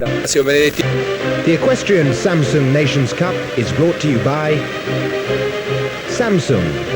The Equestrian Samsung Nations Cup is brought to you by Samsung.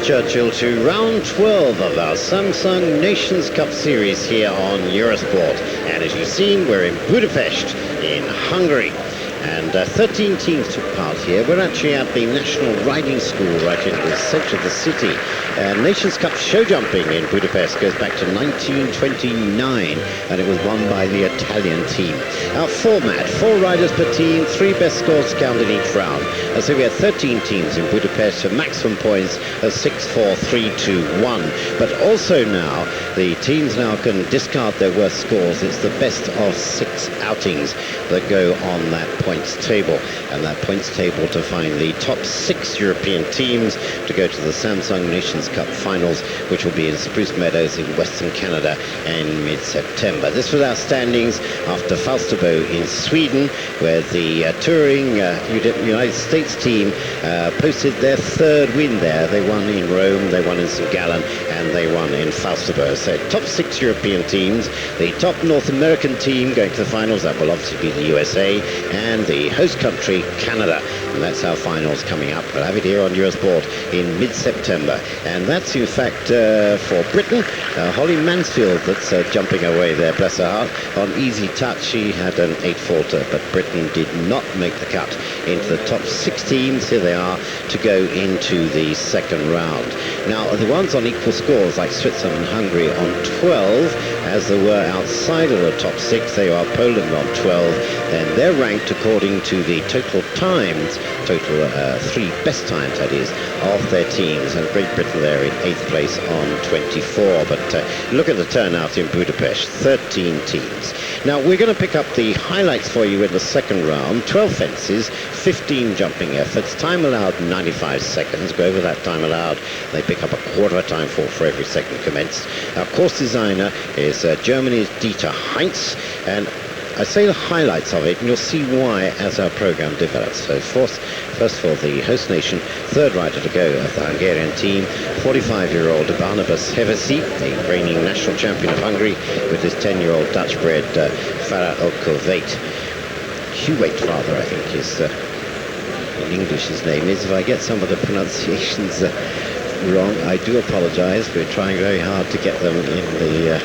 Churchill to round 12 of our Samsung Nations Cup series here on Eurosport. And as you've seen, we're in Budapest in Hungary. And 13 teams took part here. We're actually at the National Riding School right in the centre of the city. Nations Cup show jumping in Budapest goes back to 1929, and it was won by the Italian team. Our format, 4 riders per team, 3 best scores counted each round. So we had 13 teams in Budapest for maximum points of 6, 4, 3, 2, 1. But also now, the teams now can discard their worst scores. It's the best of 6 outings that go on that points table. And that points table to find the top 6 European teams to go to the Samsung Nations Cup finals, which will be in Spruce Meadows in Western Canada in mid-September. This was our standings after Falsterbo in Sweden, where the touring United States team posted their 3rd win there. They won in Rome, they won in St. Gallen, and they won in Falsterbo. So top 6 European teams, the top North American team going to the finals, that will obviously be the USA, and the host country, Canada. And that's our finals coming up. We'll have it here on Eurosport in mid-September. And that's in fact for Britain, Holly Mansfield that's jumping away there, bless her heart. On easy touch, she had an 8-footer, but Britain did not make the cut into the top 6 teams. Here they are to go into the second round. Now, the ones on equal scores, like Switzerland and Hungary on 12, as they were outside of the top 6, they are Poland on 12. Then they're ranked according to the total times, 3 best times, that is, of their teams. And Great Britain there in 8th place on 24. But look at the turnout in Budapest, 13 teams. Now, we're going to pick up the highlights for you in the second round. 12 fences, 15 jumping efforts, time allowed 95 seconds. Go over that time allowed. They pick up a quarter of a time for every second commenced. Our course designer is Germany's Dieter Heinz, and I say the highlights of it, and you'll see why as our program develops. So first of all, the host nation, 3rd rider to go of the Hungarian team, 45-year-old Barnabas Hevesi, the reigning national champion of Hungary, with his 10-year-old Dutch-bred Farah Elkovate. Huwait, rather, I think is in English his name is. If I get some of the pronunciations wrong, I do apologise. We're trying very hard to get them in the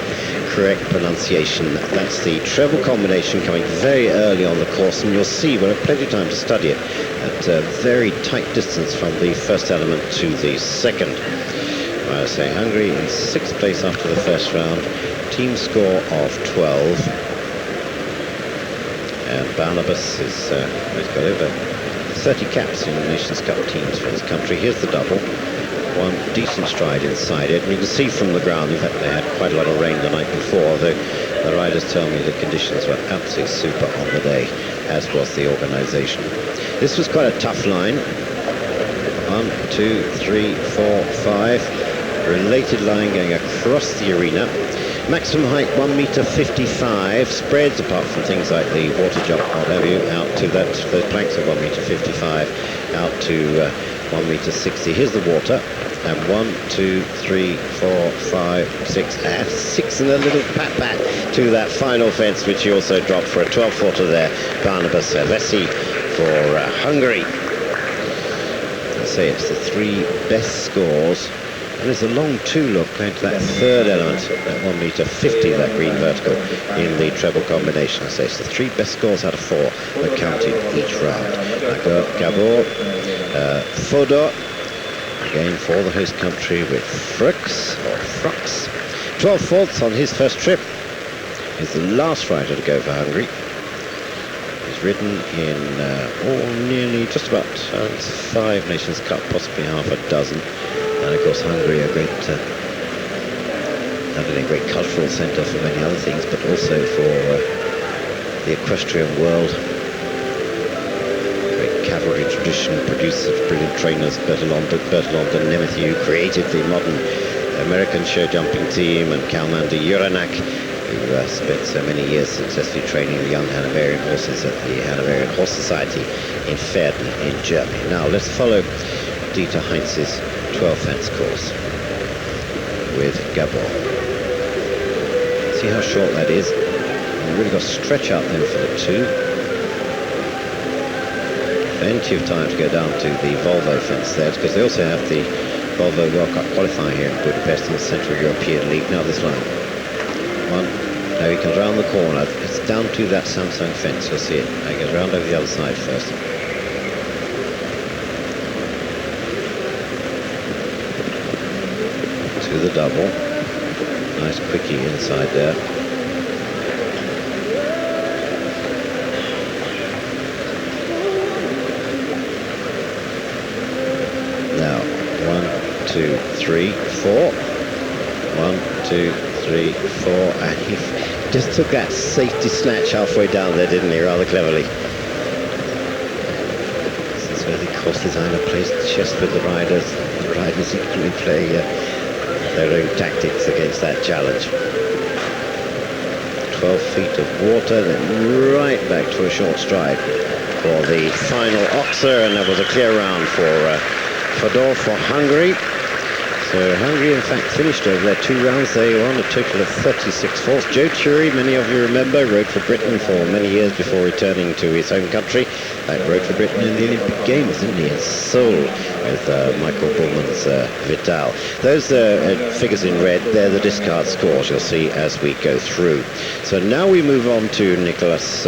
correct pronunciation. That's the treble combination coming very early on the course, and you'll see we'll have plenty of time to study it at a very tight distance from the first element to the second. I say Hungary in 6th place after the first round, team score of 12, and Barnabas has got over 30 caps in Nations Cup teams for his country. Here's the double. One decent stride inside it, and you can see from the ground, in fact they had quite a lot of rain the night before, although the riders tell me the conditions were absolutely super on the day, as was the organisation. This was quite a tough line. 1, 2, 3, 4, 5, related line going across the arena. Maximum height 1 meter 55, spreads apart from things like the water jump, what have you, out to those planks of 1 meter 55, out to 1 meter 60. Here's the water, and 1, 2, 3, 4, 5, 6, and 6 and a little pat to that final fence, which he also dropped for a 12-footer there. Barnabas Hevesi for Hungary. I say it's the 3 best scores And there's a long two-look going to that third element, at 1 meter 50, that green vertical, in the treble combination. So it's the 3 best scores out of 4 that counted each round. Gabor, Fodor, again for the host country with Frux, 12 faults on his first trip. He's the last rider to go for Hungary. He's ridden in nearly just about 5 Nations Cup, possibly half a dozen. And of course Hungary, a great, not only a great cultural centre for many other things, but also for the equestrian world. Great cavalry tradition, producer of brilliant trainers, Bertolanda, Nemeth, who created the modern American show jumping team, and Kalmander Juranak, who spent so many years successfully training the young Hanoverian horses at the Hanoverian Horse Society in Verden in Germany. Now let's follow Dieter Heinz's 12 fence course with Gabor. See how short that is. You've really got to stretch out then for the 2. Plenty of time to go down to the Volvo fence there, because they also have the Volvo World Cup qualifier here in Budapest in the Central European League. Now this line. 1. Now he comes round the corner. It's down to that Samsung fence. You'll see it. Now he goes round over the other side first. To the double. Nice quickie inside there. Now, 1, 2, 3, 4. 1, 2, 3, 4, and he just took that safety snatch halfway down there, didn't he, rather cleverly. This is where the course designer plays chess with the riders. The riders equally play their own tactics against that challenge. 12 feet of water, then right back to a short stride for the final Oxer, and that was a clear round for Fodor for Hungary. So Hungary, in fact, finished over their 2 rounds. They won a total of 36 faults. Joe Chury, many of you remember, rode for Britain for many years before returning to his home country. Rode for Britain in the Olympic Games, didn't he, in Seoul, with Michael Bullman's Vital. Those figures in red, they're the discard scores you'll see as we go through. So now we move on to Nikolaus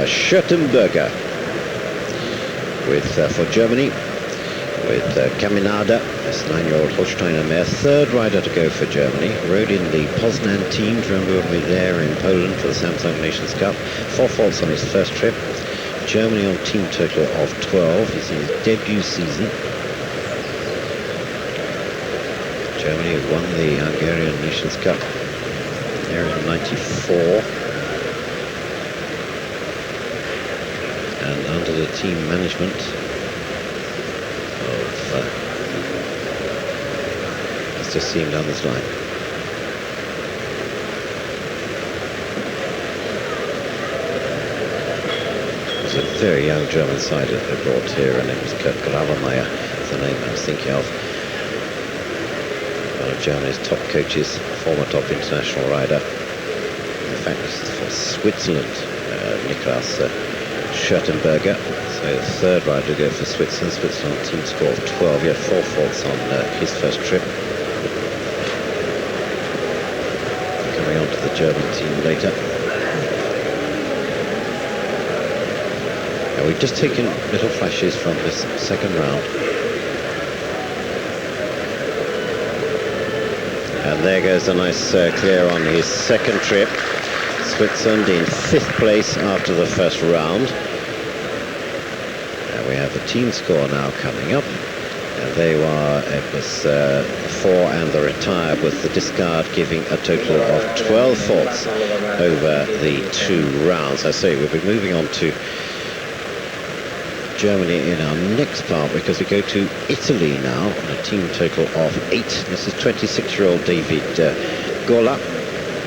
Schürtenberger for Germany, with Caminada, this 9-year-old Holsteiner mare, 3rd rider to go for Germany. Rode in the Poznan team, remember when we were there in Poland for the Samsung Nations Cup. 4 faults on his first trip. Germany on team total of 12. He's in his debut season. Germany won the Hungarian Nations Cup there in '94. And under the team management let's just see him down this line. It was a very young German side that they brought here, and it was Kurt Gravemeyer, the name I was thinking of. One of Germany's top coaches, former top international rider. In fact, this is for Switzerland, Nikolaus Schürtenberger. So the 3rd rider to go for Switzerland. Switzerland team score of 12. He had 4 faults on his first trip. Coming on to the German team later. Now we've just taken little flashes from this 2nd round. And there goes a nice clear on his 2nd trip. Switzerland in 5th place after the first round. We have the team score now coming up, and it was 4 and the retire, with the discard giving a total of 12 faults over the 2 rounds. I say we'll be moving on to Germany in our next part, because we go to Italy now on a team total of 8. This is 26-year-old David Gola,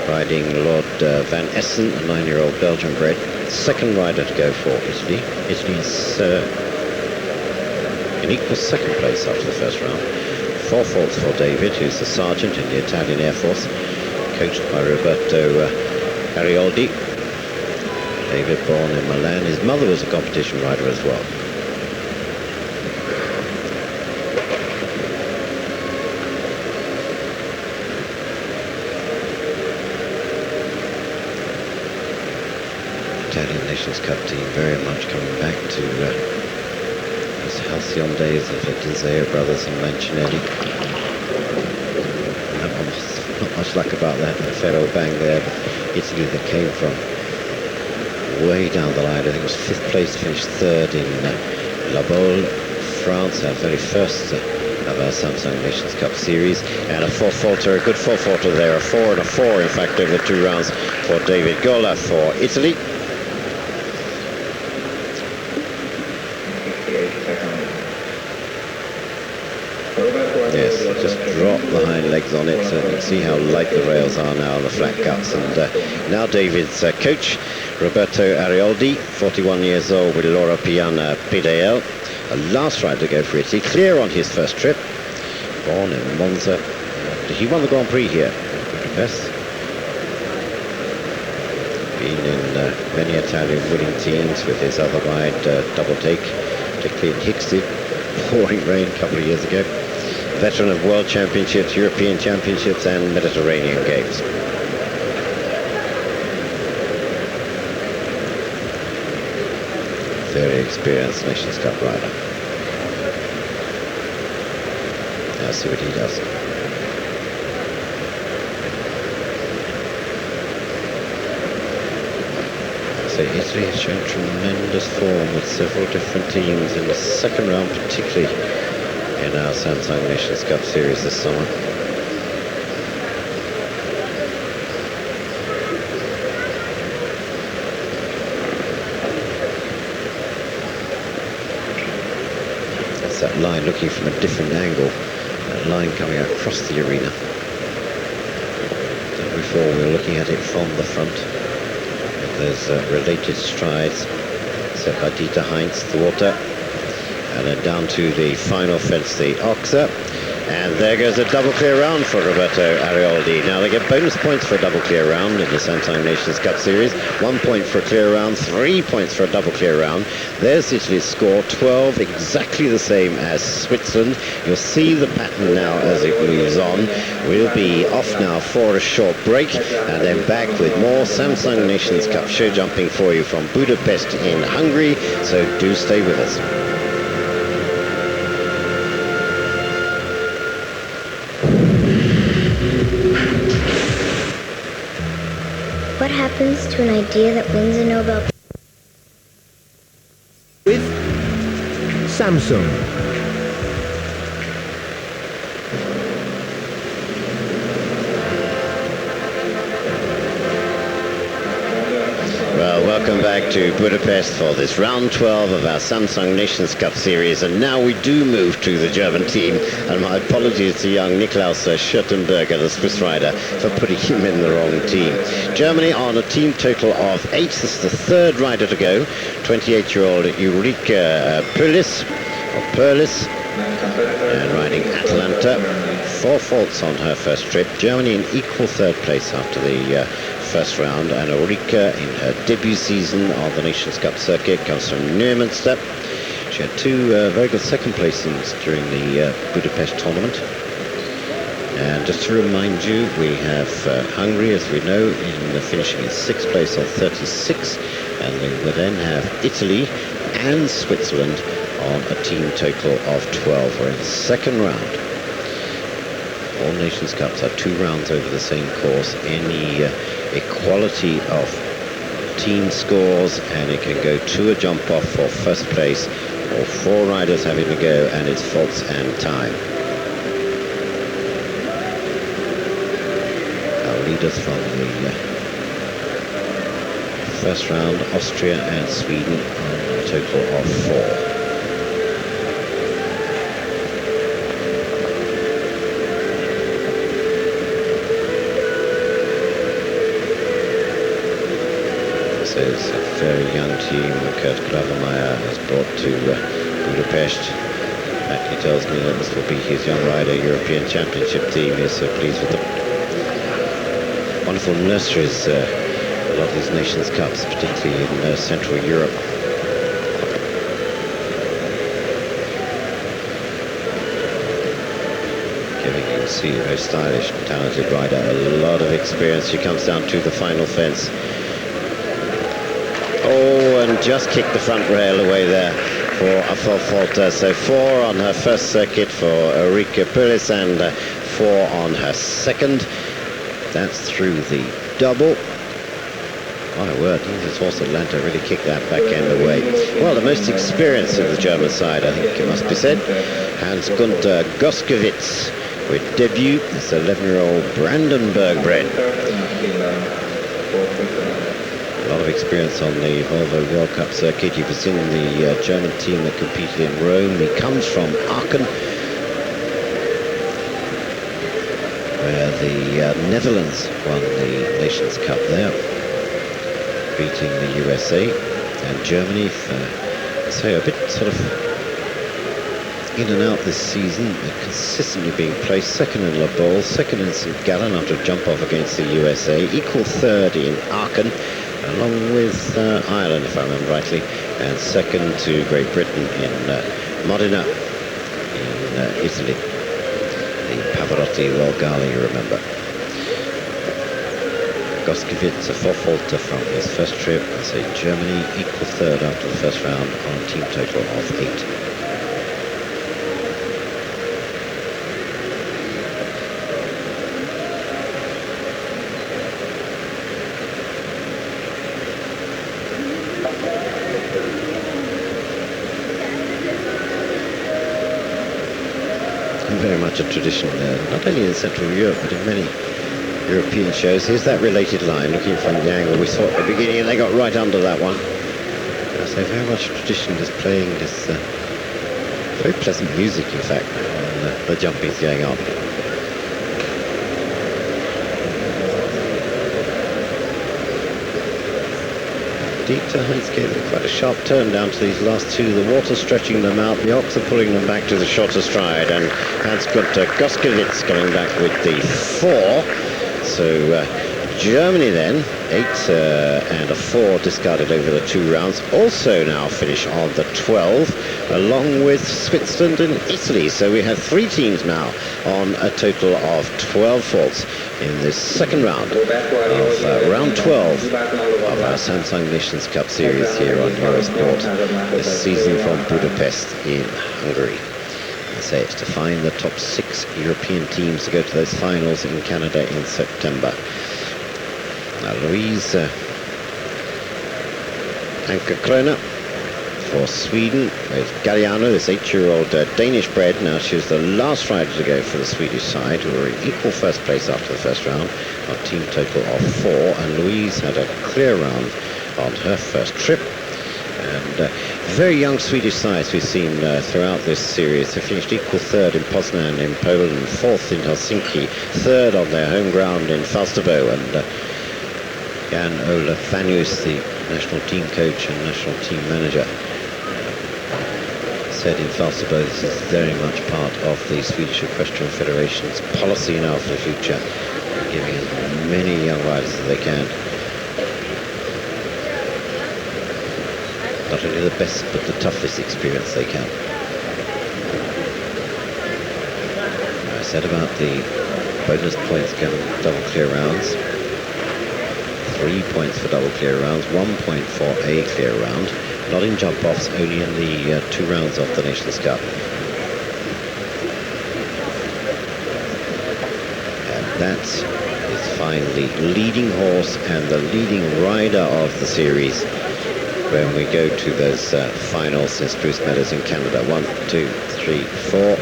riding Lord Van Essen, a 9-year-old Belgian bred. 2nd rider to go for Italy. Italy is in equal 2nd place after the first round. 4 faults for David, who's the sergeant in the Italian Air Force, coached by Roberto Arioldi. David, born in Milan. His mother was a competition rider as well. Italian Nations Cup team very much coming back to those halcyon days of the D'Iseo brothers and Mancinelli. Not much luck about that Ferro bang there, but Italy that came from way down the line. I think it was 5th place, finished 3rd in La Baule, France, our very first of our Samsung Nations Cup series, and a 4-faulter, a good 4-faulter there, a 4 and a 4 in fact over the 2 rounds for David Gola for Italy. Yes, just drop the hind legs on it, so you can see how light the rails are now on the flat guts. And now David's coach, Roberto Arioldi, 41 years old, with Laura Piana PDL, a last ride to go for Italy, clear on his first trip, born in Monza. He won the Grand Prix here in Budapest. Been in many Italian winning teams with his other ride, double take, particularly in Hickstead, pouring rain a couple of years ago. Veteran of World Championships, European Championships and Mediterranean Games. Very experienced Nations Cup rider. Now see what he does. So Italy has shown tremendous form with several different teams in the second round, particularly in our Samsung Nations Cup series this summer. That's that line looking from a different angle, that line coming across the arena. So before we were looking at it from the front. There's related strides set by Dieter Heinz, the water. And then down to the final fence, the Oxa. And there goes a double clear round for Roberto Arioldi. Now they get bonus points for a double clear round in the Samsung Nations Cup Series. 1 point for a clear round, 3 points for a double clear round. There's Italy's score, 12, exactly the same as Switzerland. You'll see the pattern now as it moves on. We'll be off now for a short break and then back with more Samsung Nations Cup show jumping for you from Budapest in Hungary. So do stay with us. What happens to an idea that wins a Nobel Prize? With Samsung. Well, welcome back to Budapest for this round 12 of our Samsung Nations Cup series, and now we do move to the German team, and my apologies to young Niklaus Schürtenberger, the Swiss rider, for putting him in the wrong team. Germany on a team total of 8. This is the 3rd rider to go, 28-year-old Ulrike Perlis, and riding Atalanta. 4 faults on her first trip. Germany in equal 3rd place after the first round, and Ulrike in her debut season on the Nations Cup circuit comes from Neumünster. She had 2 very good second placings during the Budapest tournament. And just to remind you, we have Hungary, as we know, in finishing in 6th place on 36, and we will then have Italy and Switzerland on a team total of 12. We're in the second round. All Nations Cups are 2 rounds over the same course. Any equality of team scores, and it can go to a jump off for first place, or 4 riders having to go, and it's faults and time. Our leaders from the first round, Austria and Sweden, on a total of 4. Is a very young team Kurt Gravemeyer has brought to Budapest. In fact, he tells me that this will be his young rider European Championship team. He's so pleased with them. Wonderful nurseries, a lot of these Nations Cups, particularly in Central Europe. Giving, you can see, a very stylish, talented rider, a lot of experience. She comes down to the final fence. Oh, and just kicked the front rail away there for a full faulter. So 4 on her first circuit for Ulrike Pulis and 4 on her second. That's through the double. My word, this horse Atlanta really kicked that back end away. Well, the most experienced of the German side, I think it must be said, Hans-Günther Goskowitz with debut. This 11-year-old Brandenburg bred. A lot of experience on the Volvo World Cup circuit. He was in the German team that competed in Rome. He comes from Aachen, where the Netherlands won the Nations Cup there, beating the USA and Germany for, so a bit sort of in and out this season, consistently being placed second in La Baule, second in St. Gallen after a jump off against the USA, equal third in Aachen, along with Ireland, if I remember rightly, and second to Great Britain in Modena in Italy. The Pavarotti Volgali, you remember. Goskowitz, a 4-faulter from his first trip, as a Germany, equal third after the first round on a team total of 8. Very much a tradition there, not only in Central Europe, but in many European shows. Here's that related line, looking from the angle we saw at the beginning, and they got right under that one. So very much a tradition, just playing this very pleasant music, in fact, when the jumping's going on. Dieter Heinz gave them quite a sharp turn down to these last two. The water stretching them out, the ox are pulling them back to the shorter stride, and Hans-Günther Goskowitz coming back with the 4. So Germany then, 8 and a 4 discarded over the 2 rounds, also now finish on the 12, along with Switzerland and Italy. So we have 3 teams now on a total of 12 faults in this second round of round 12 of our Samsung Nations Cup Series here on Eurosport this season from Budapest in Hungary. I say it's to find the top 6 European teams to go to those finals in Canada in September. Now Louise Ankerkrona for Sweden with Galliano, this 8-year-old Danish bred. Now she was the last rider to go for the Swedish side, who were in equal first place after the first round, a team total of 4, and Louise had a clear round on her first trip. And very young Swedish sides we've seen throughout this series. They finished equal third in Poznan in Poland, 4th in Helsinki, 3rd on their home ground in Falsterbo, and Jan Ola Vanus, the national team coach and national team manager, said in Falsterbo this is very much part of the Swedish Equestrian Federation's policy now for the future, giving as many young riders as they can. Not only the best, but the toughest experience they can. I said about the bonus points going double clear rounds. 3 points for double clear rounds, 1 point for a clear round. Not in jump-offs, only in the 2 rounds of the Nations Cup. And that is finally leading horse and the leading rider of the series when we go to those finals in Spruce Meadows in Canada. 1, 2, 3, 4.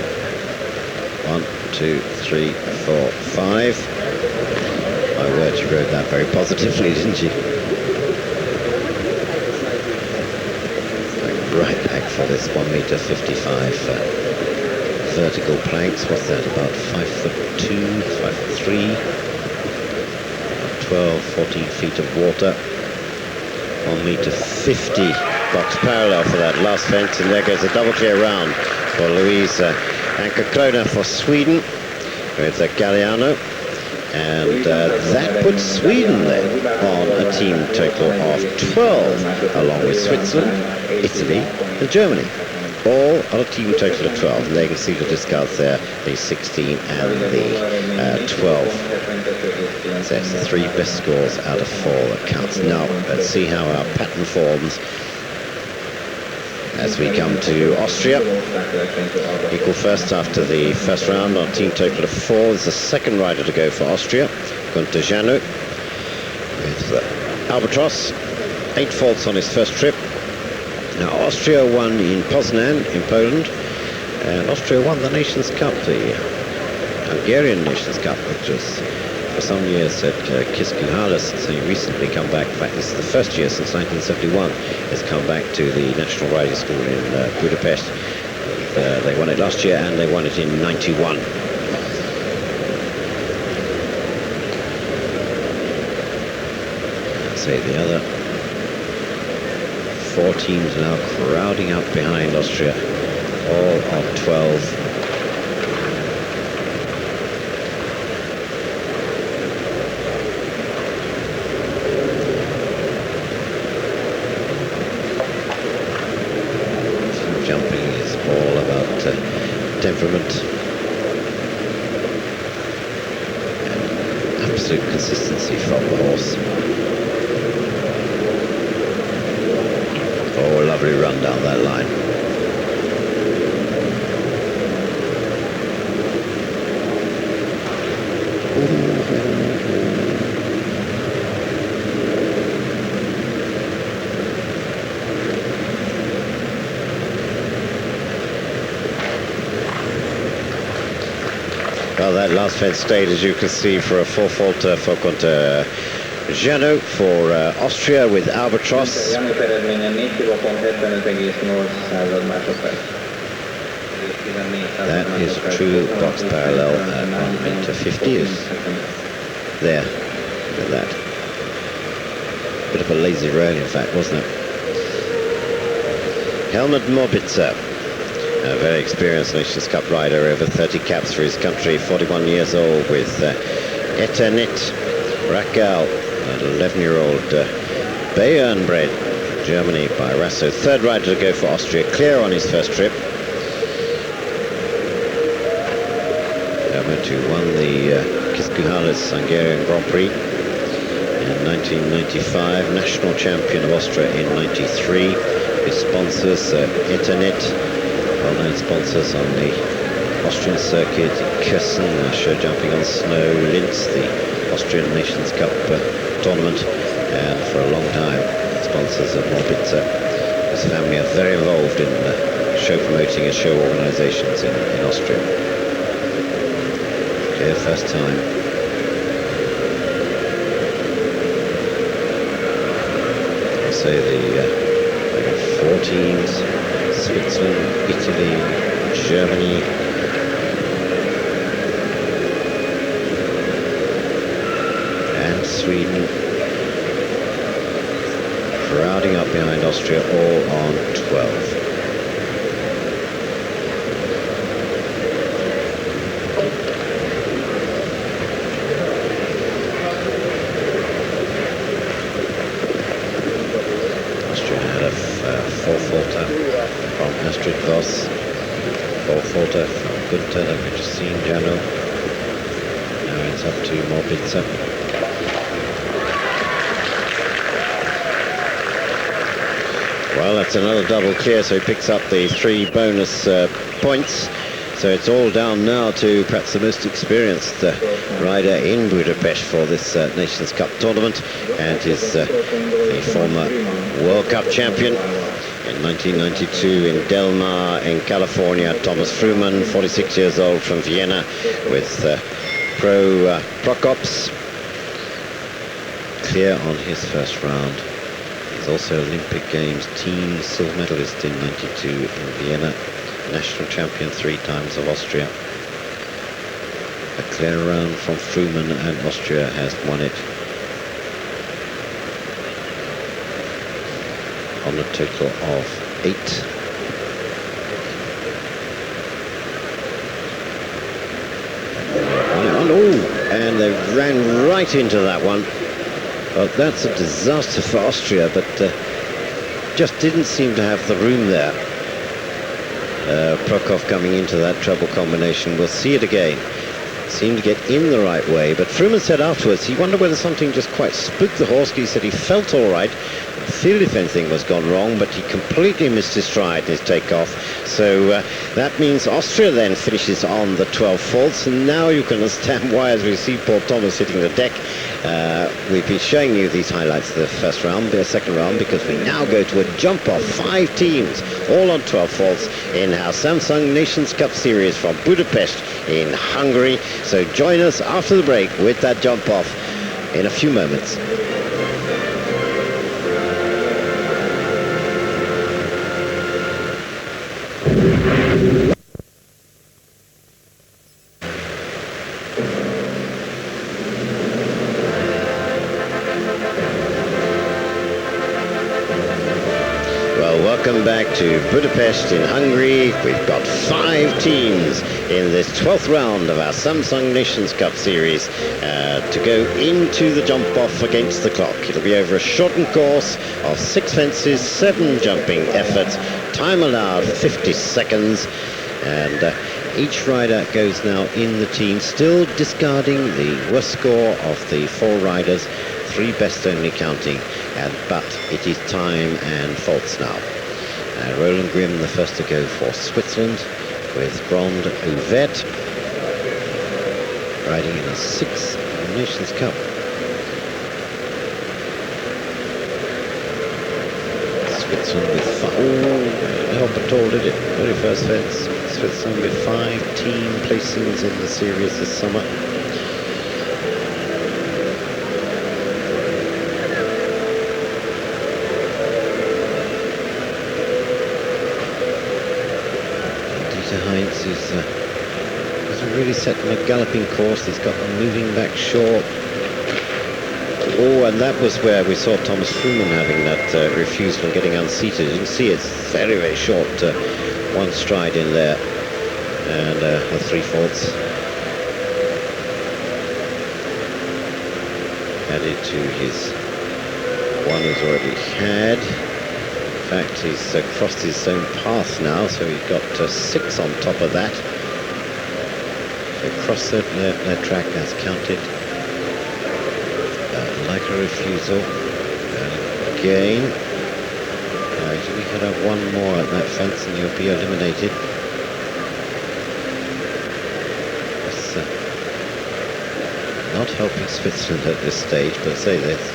1, 2, 3, 4, 5. My word, she rode that very positively, didn't she? Right back for this 1.55 meter vertical planks. What's that, about 5'2", 5'3", 12, 14 feet of water. 1.50 meter box parallel for that last fence, and there goes a double clear round for Louise Ankerkrona for Sweden with Galliano. And that puts Sweden then on a team total of 12, along with Switzerland, Italy and Germany. all on a team total of 12. And there you can see the discards there, the 16 and the 12. So it's the 3 best scores out of 4 that counts. Now, let's see how our pattern forms as we come to Austria. Equal first after the first round on a team total of 4. There's the second rider to go for Austria, Gunter Janu, with Albatross. 8 faults on his first trip. Now, Austria won in Poznan in Poland, and Austria won the Nations Cup, the Hungarian Nations Cup, which was for some years at Kiskunhalas. So he recently come back. In fact, this is the first year since 1971 has come back to the National Riding School in Budapest. They won it last year, and they won it in '91. Say the other 4 teams now crowding up behind Austria, all on 12. Jumping is all about temperament and absolute consistency from the horse. Oh, a lovely run down that line. Well, that last fence stayed, as you can see, for a 4-faulter for Gunter Janu for Austria with Albatross. That is true box parallel at 1m50 is there. Look at that. Bit of a lazy rail, in fact, wasn't it? Helmut Morbitzer, a very experienced Nations Cup rider, over 30 caps for his country, 41 years old, with Eternit Racal, an 11-year-old Bayern bred, Germany by Rasso. Third rider to go for Austria, clear on his first trip. Helmut, who won the Kiskunhalas Hungarian Grand Prix in 1995, national champion of Austria in 93. His sponsors, Eternit, well-known sponsors on the Austrian circuit, Kössen, show jumping on snow, Linz, the Austrian Nations Cup tournament, and for a long time sponsors of Morbitzer. His family are very involved in show promoting and show organisations in Austria. Okay, first time. I'll say the 4 teams: Switzerland, Italy, Germany, Sweden, crowding up behind Austria, all on 12. Austria had a 4-faulter from Astrid Voss, 4-faulter from Gunter, that we've just seen, Janu. Now it's up to Morbitzer. Well, that's another double clear, so he picks up the 3 bonus points. So it's all down now to perhaps the most experienced rider in Budapest for this Nations Cup tournament, and is a former World Cup champion in 1992 in Del Mar in California, Thomas Fruman, 46 years old, from Vienna, with Pro Prokops. Clear on his first round. He's also Olympic Games team silver medalist in 92 in Vienna, national champion 3 times of Austria. A clear round from Fruman, and Austria has won it on a total of 8. And they ran right into that one. Well, that's a disaster for Austria, but just didn't seem to have the room there. Prokop coming into that treble combination. We'll see it again. Seemed to get in the right way, but Fruman said afterwards he wondered whether something just quite spooked the horse. He said he felt all right, feared if anything was gone wrong, but he completely missed his stride in his takeoff. So that means Austria then finishes on the 12 faults, and now you can understand why, as we see Paul Thomas hitting the deck. We've been showing you these highlights of the first round, the second round, because we now go to a jump off. 5 teams, all on 12 faults in our Samsung Nations Cup Series from Budapest in Hungary. So join us after the break with that jump off in a few moments. Welcome back to Budapest in Hungary. We've got 5 teams in this 12th round of our Samsung Nations Cup Series to go into the jump off against the clock. It'll be over a shortened course of 6 fences, 7 jumping efforts, time allowed 50 seconds, and each rider goes now in the team, still discarding the worst score of the 4 riders, 3 best only counting, but it is time and faults now. Roland Grimm, the first to go for Switzerland, with Grande Ouverte, riding in a 6th Nations Cup. Switzerland with 5. Oh, help at all, did it? Very first fence. Switzerland with 5 team placings in the series this summer. Heinz isn't really set on a galloping course. He's got a moving back short. Oh, and that was where we saw Thomas Fruman having that refusal and getting unseated. You can see it's very, very short. 1 stride in there, and the 3 faults added to his 1 he's already had. In fact, he's crossed his own path now, so he's got 6 on top of that. So cross their track, that's counted. Like a refusal. And again. We could have 1 more at that fence and you'll be eliminated. It's not helping Switzerland at this stage, but say there's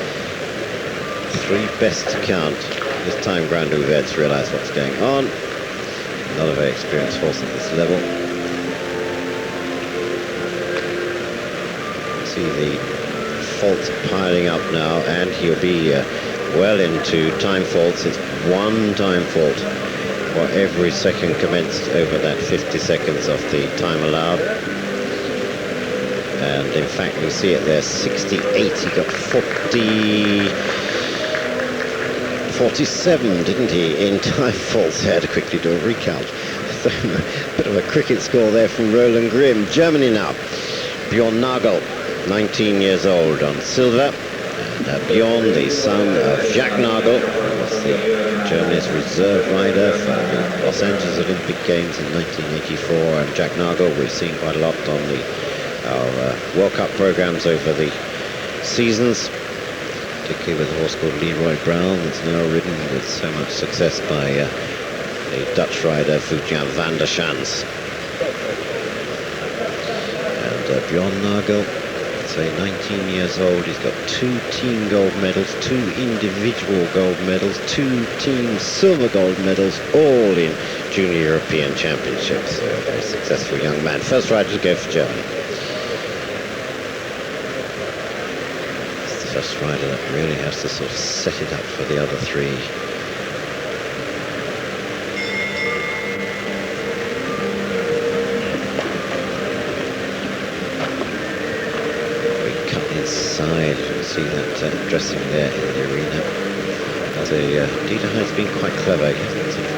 3 best to count. This time Grande Ouverte's realised what's going on. Not a very experienced horse at this level. See the faults piling up now, and he'll be well into time faults. It's 1 time fault for every second commenced over that 50 seconds of the time allowed. And in fact, you see it there, 68. He got 47, didn't he, in time faults. Had to quickly do a recount. So, a bit of a cricket score there from Roland Grimm. Germany now. Bjorn Nagel, 19 years old, on silver. And Bjorn, the son of Jacques Nagel, was Germany's reserve rider for the Los Angeles Olympic Games in 1984. And Jacques Nagel, we've seen quite a lot on our World Cup programs over the seasons, particularly with a horse called Leroy Brown, that's now ridden with so much success by the Dutch rider Fujian van der Schans. And Bjorn Nagel, say 19 years old, he's got 2 team gold medals, 2 individual gold medals, 2 team silver gold medals, all in Junior European Championships. So a very successful young man. First rider to go for Germany. First rider that really has to sort of set it up for the other 3. We cut inside, you can see that dressing there in the arena. Dieter has been quite clever. He hasn't sort of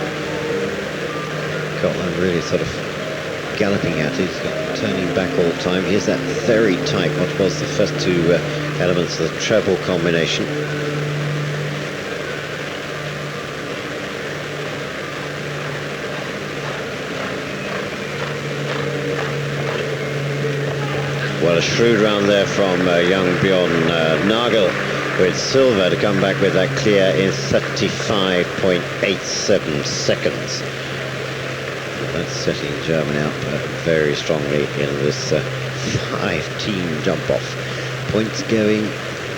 got them really sort of galloping at it. He's got turning back all the time. Here's that very tight, what was the first 2 elements of the treble combination. a shrewd round there from young Bjorn Nagel with silver to come back with that clear in 35.87 seconds. That's setting Germany up very strongly in this 5-team jump-off. Points going,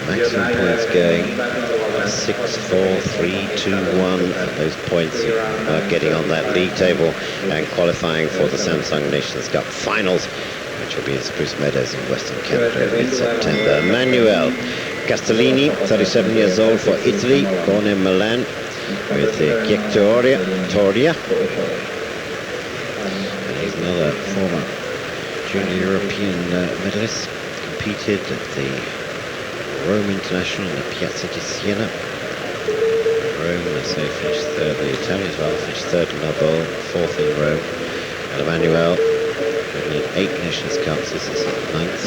maximum points going, 6, 4, 3, 2, 1. Those points are getting on that league table and qualifying for the Samsung Nations Cup finals, which will be in Spruce Meadows in Western Canada in September. Manuel Castellini, 37 years old, for Italy, born in Milan, with the Equitazione. And he's another former junior European medalist. Competed at the Rome International in the Piazza di Siena. Rome, so finished third. The Italians rather finished third in Melbourne, fourth in Rome. And Emmanuel, in 8 Nations Cups, this is his 9th.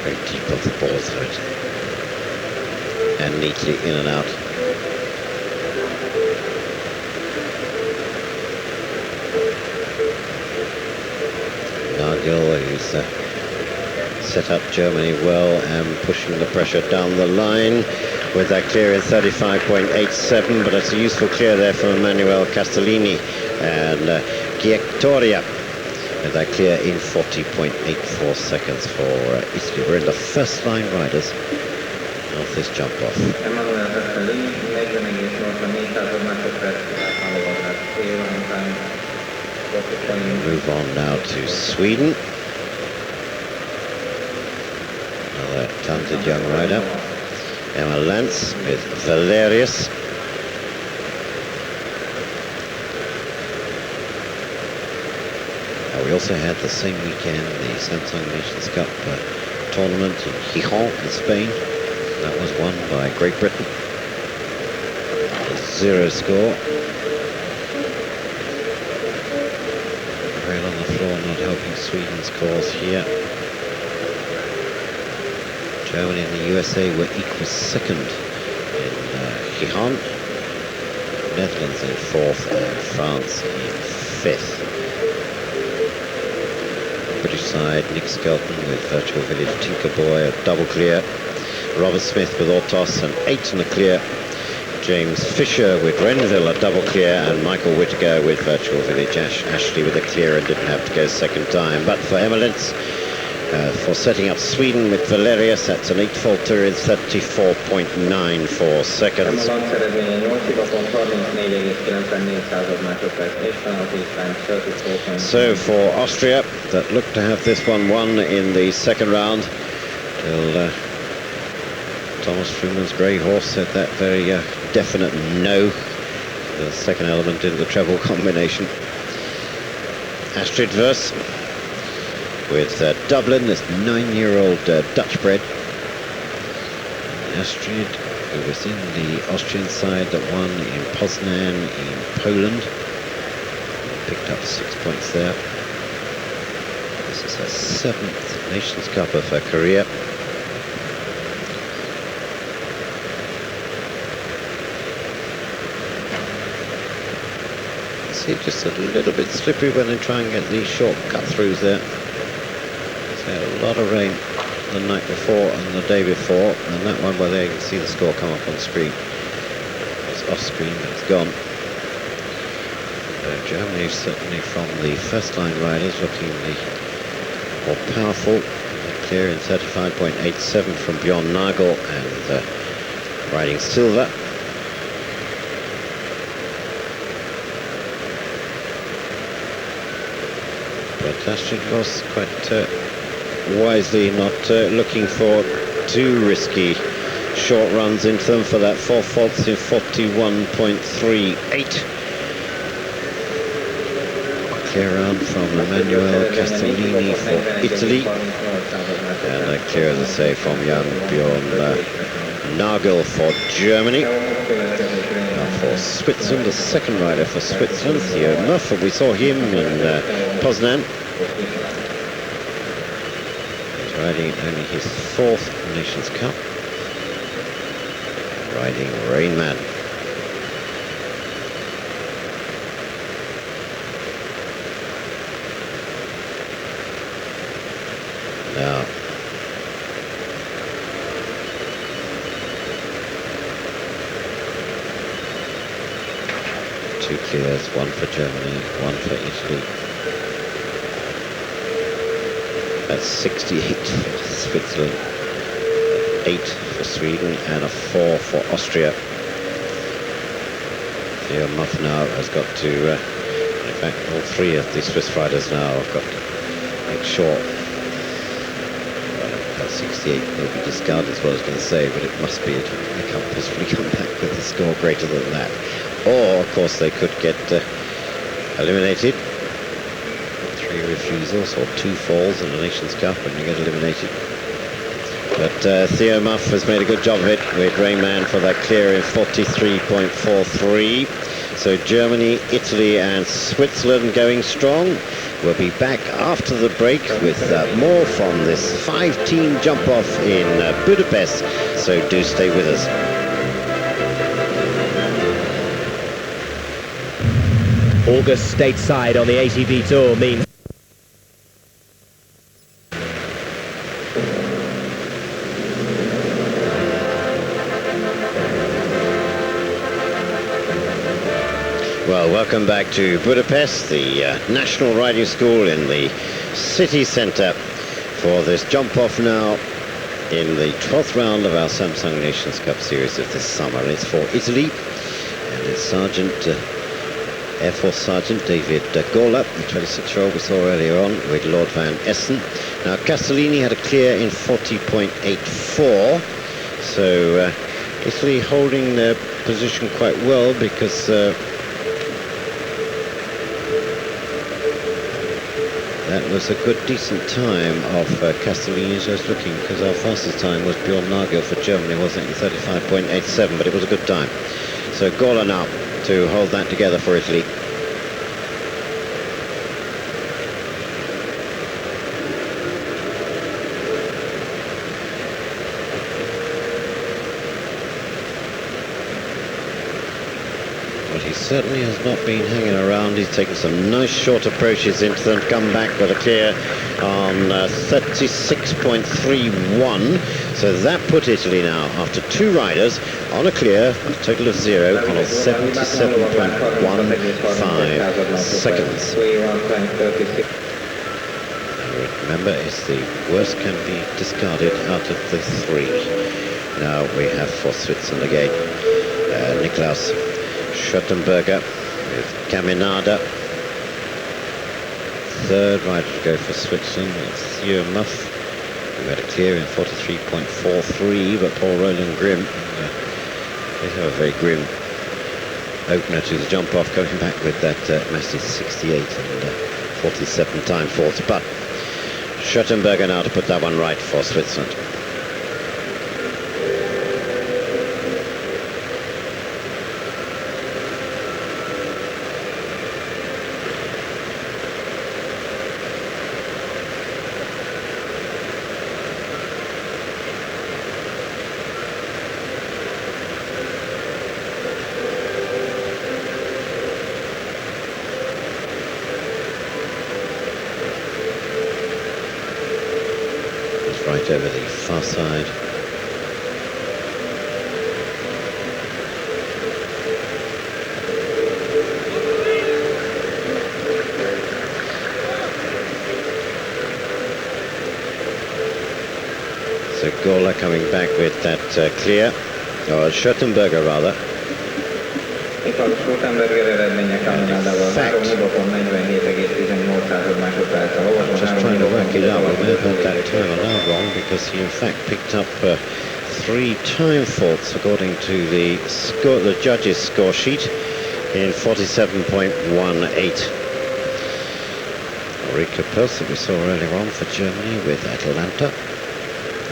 Very deep of the ball thread. And neatly in and out. Nagel, who's set up Germany well and pushing the pressure down the line with that clear in 35.87, but it's a useful clear there from Emanuele Castellini, and Giettoria with that clear in 40.84 seconds for Italy. We're in the first line riders of this jump off. Move on now to Sweden. Another talented young rider, Emma Lantz with Valerius. We also had the same weekend the Samsung Nations Cup tournament in Gijón in Spain. That was won by Great Britain. A 0 score. Rail on the floor not helping Sweden's cause here. Germany and the USA were equal second in Gijón. Netherlands in 4th and France in 5th. British side, Nick Skelton with Virtual Village Tinkerboy, a double clear. Robert Smith with Ortos, an 8 and a clear. James Fisher with Renville, a double clear, and Michael Whittaker with Virtual Village. Ashley with a clear and didn't have to go second time. But for Emma Lantz, for setting up Sweden with Valerius, that's an 8 falter in 34.94 seconds. So for Austria, that looked to have this one won in the second round, till Thomas Truman's grey horse said that very definite no. The second element in the treble combination. Astrid Vers with Dublin, this 9-year-old Dutch bred. Astrid, who was in the Austrian side that won in Poznan in Poland. Picked up 6 points there. This is her 7th Nations Cup of her career. See, just a little bit slippery when they try and get these short cut throughs there. There's had a lot of rain the night before and the day before, and that one where they can see the score come up on screen. It's off screen, but it's gone. Germany certainly from the first line riders looking the more powerful. Clear in 35.87 from Bjorn Nagel and riding silver. But Astrid was quite wisely not looking for too risky short runs into them for that 4 faults in 41.38. Clear round from Emanuele Castellini for Italy. And a clear, as I say, from young Bjorn Nagel for Germany. Now for Switzerland, the second rider for Switzerland, Theo Muff, we saw him in Poznan. He's riding only his 4th Nations Cup. riding Rain Man. Now, two clears, one for Germany, one for Italy. That's 68 for Switzerland, 8 for Sweden, and a 4 for Austria. Theo Muff now has got to, in fact, all three of the Swiss riders now have got to make sure. 68 will be discarded, is what I was going to say, but it must be. They can't possibly come back with a score greater than that. Or, of course, they could get eliminated. 3 refusals or 2 falls in the Nations Cup and you get eliminated. But Theo Muff has made a good job of it with Rain Man for that clear in 43.43. So Germany, Italy and Switzerland going strong. We'll be back after the break with more from this 5-team jump-off in Budapest. So do stay with us. August stateside on the ATV Tour means well, welcome back to Budapest, the National Riding School in the city centre for this jump-off now in the 12th round of our Samsung Nations Cup series of this summer. It's for Italy, and it's Air Force Sergeant David Gola, the 26-year-old we saw earlier on with Lord Van Essen. Now Castellini had a clear in 40.84, so Italy holding their position quite well because that was a good, decent time of Castellini's. I was looking because our fastest time was Bjorn Nagel for Germany, wasn't it, in 35.87, but it was a good time. So Gola now to hold that together for Italy. But he certainly has not been hanging around. He's taken some nice short approaches into them, come back with a clear on 36.31. So that put Italy now, after 2 riders, on a clear, a total of 0, on a 77.15 seconds. Remember, it's the worst can be discarded out of the 3. Now we have for Switzerland again, Niklaus Schottenberger with Caminada. 3rd rider to go for Switzerland, it's Theo Muff, who had a clear in 43.43, but Paul Roland Grimm, they have a very grim opener to the jump off, going back with that massive 68 and 47 time faults. But Schottenberger now to put that one right for Switzerland. Right over the far side. So Gola coming back with that clear, or Schottenberger rather. Itt a Schottenberger eredménye Kanadával váró Mudokon 47,18 másodperccel olvasom. Just trying to work it out, we may have had that time allowed wrong because he in fact picked up 3 time faults according to the score, the judges' score sheet in 47.18. Ulrike Pels that we saw earlier on for Germany with Atalanta.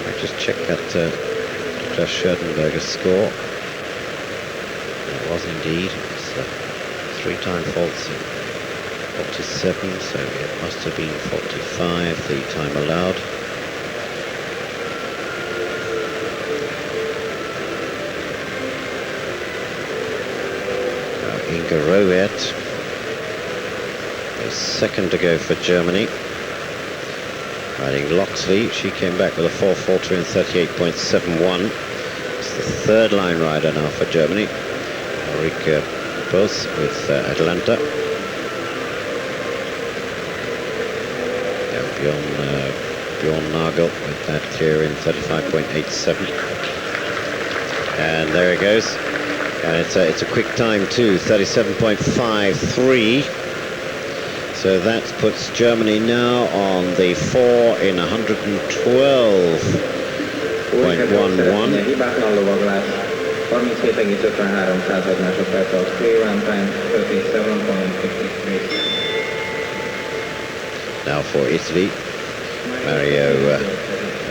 I just checked that Niklas Schottenberger's score. It was indeed. It's 3 time faults in 47, so it must have been 45, the time allowed. Rowett. A second to go for Germany. Riding Loxley, she came back with a 4-falter in 38.71. It's the third line rider now for Germany. Ulrike Both with Atlanta. Bjorn Nagel with that clear in 35.87. And there it goes. And it's a quick time too, 37.53. So that puts Germany now on the 4 in 112.11. Now for Italy, Mario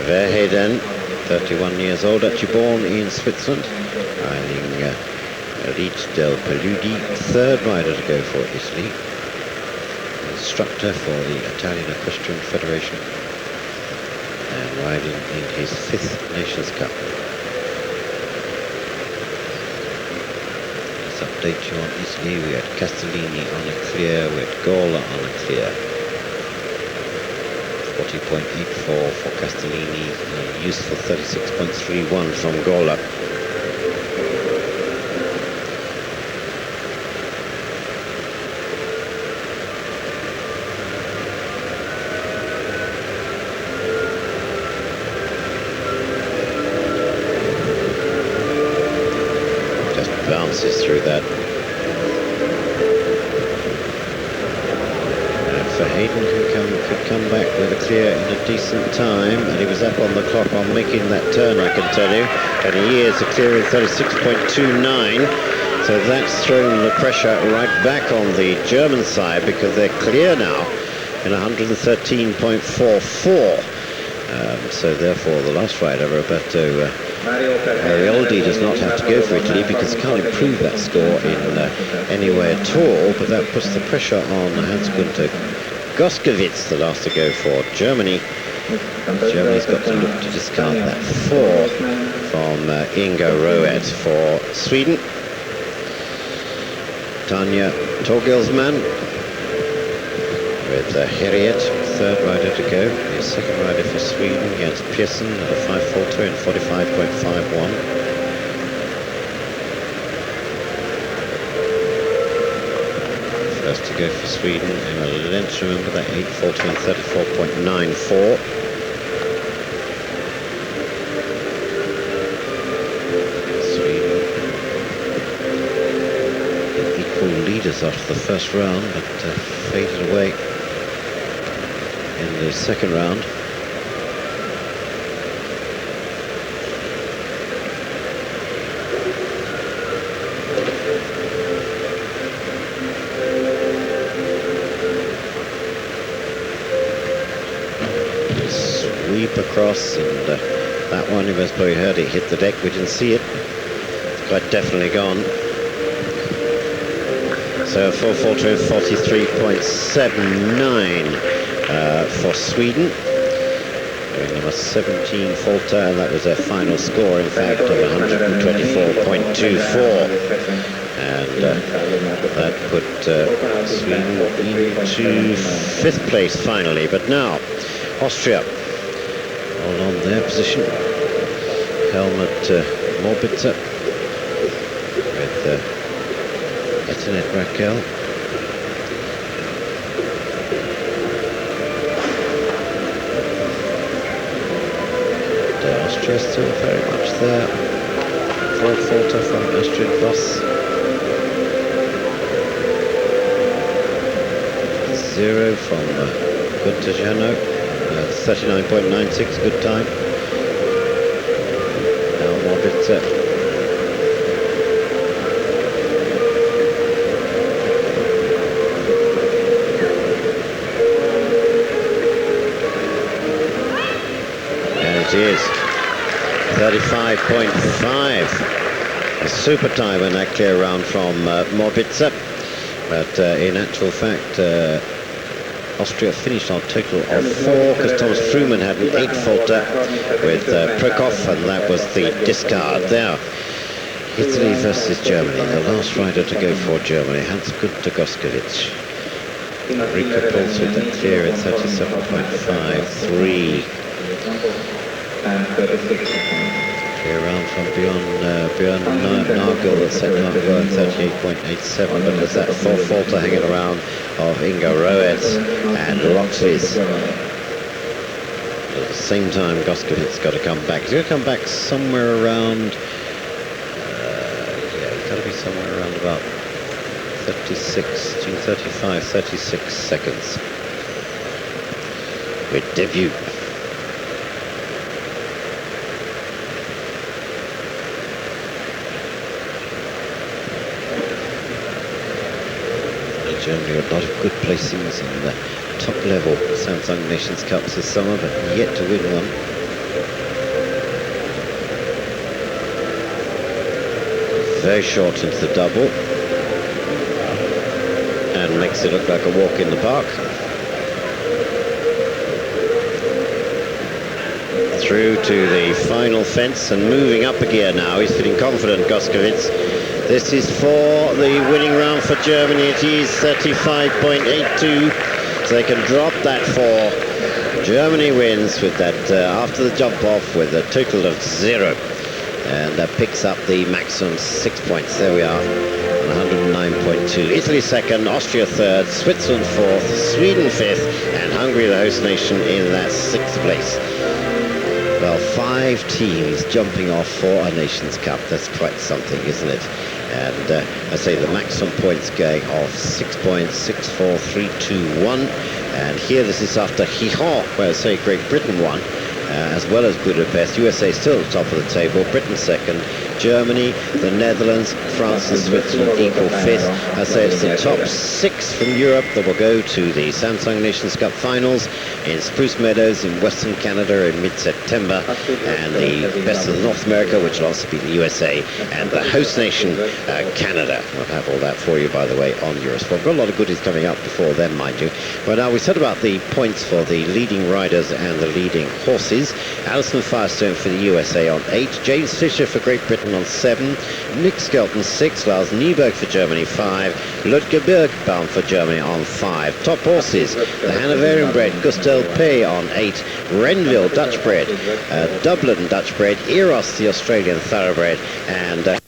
Verheiden, 31 years old, actually born in Switzerland, riding Elite del Paludi, third rider to go for Italy. Instructor for the Italian Equestrian Federation and riding in his 5th Nations Cup. Let's update you on Italy. We had Castellini on a clear, we had Gola on a clear. 40.84 for Castellini, useful 36.31 from Gola. Bounces through that. And Verheiden could come back with a clear in a decent time, and he was up on the clock on making that turn, I can tell you. And he is a clear in 36.29. So that's thrown the pressure right back on the German side, because they're clear now in 113.44. So therefore the last rider, Roberto Arioldi, does not have to go for Italy because he can't improve that score in any way at all, but that puts the pressure on Hans-Günther Goskowitz, the last to go for Germany. Germany's got to look to discard that 4 from Inga Rowett for Sweden. Tanja Torgelsman with Harriet, third rider to go. The second rider for Sweden, Jens Pearson, at a 5-falter in 45.51. First to go for Sweden, Emma Lentz, remember that 8-falter in 34.94. Sweden equal leaders after the first round, but faded away in the second round. Sweep across, and that one, you most probably heard it hit the deck. We didn't see it. It's quite definitely gone. So a 4-falter in 43.79 for Sweden. Giving them a 17-falter, and that was their final score, in fact, of 124.24. And that put Sweden into 5th place finally. But now, Austria hold on their position. Helmut Morbitzer with Etienne Raquel. Austria still very much there. 4-falter from Astrid Voss. 0 from Gunther Janot. 39.96, good time. Now Morbitzer. It is 35.5, a super time in that clear round from Morbitzer, but in actual fact Austria finished on a total of 4, because Thomas Fruman had an 8-falter with Prokop, and that was the discard. There, Italy versus Germany. The last rider to go for Germany, Hans-Günther Goskowitz. Rico Puls with the clear at 37.53. Clear round from Björn Nagel at set number 38.87, but there's that fourth falter hanging around of Inga Roets and Loxley's. At the same time, Goskowitz got to come back. He's going to come back somewhere around, he's got to be somewhere around about 36, between 35, 36 seconds. With debut. Germany, a lot of good placings in the top level Samsung Nations Cups this summer, but yet to win one. Very short into the double, and makes it look like a walk in the park. Through to the final fence and moving up a gear now. He's feeling confident, Goskowitz. This is for the winning round for Germany. It is 35.82, so they can drop that for. Germany wins with that after the jump off with a total of 0, and that picks up the maximum 6 points. There we are, 109.2. Italy second, Austria third, Switzerland fourth, Sweden fifth, and Hungary, the host nation, in that 6th place. Well, 5 teams jumping off for a Nations Cup. That's quite something, isn't it? And I say the maximum points going of 6 points, 6, 4, 3, 2, 1. And here this is after Gijón, where I say Great Britain won, as well as Budapest. USA still at the top of the table, Britain second, Germany, the Netherlands, France and Switzerland equal 5th. I say it's the top 6 from Europe that will go to the Samsung Nations Cup finals in Spruce Meadows in Western Canada in mid-September, and the best of North America, which will also be the USA, and the host nation, Canada. We'll have all that for you, by the way, on Eurosport. We've got a lot of goodies coming up before then, mind you. But now we said about the points for the leading riders and the leading horses. Alison Firestone for the USA on 8, James Fisher for Great Britain on 7, Nick Skelton 6, Lars Nyberg for Germany 5, Ludger Birkbaum for Germany on 5. Top horses, the Hanoverian bred Gustel P on 8, Renville Dutch bred, Dublin Dutch bred, Eros the Australian thoroughbred, and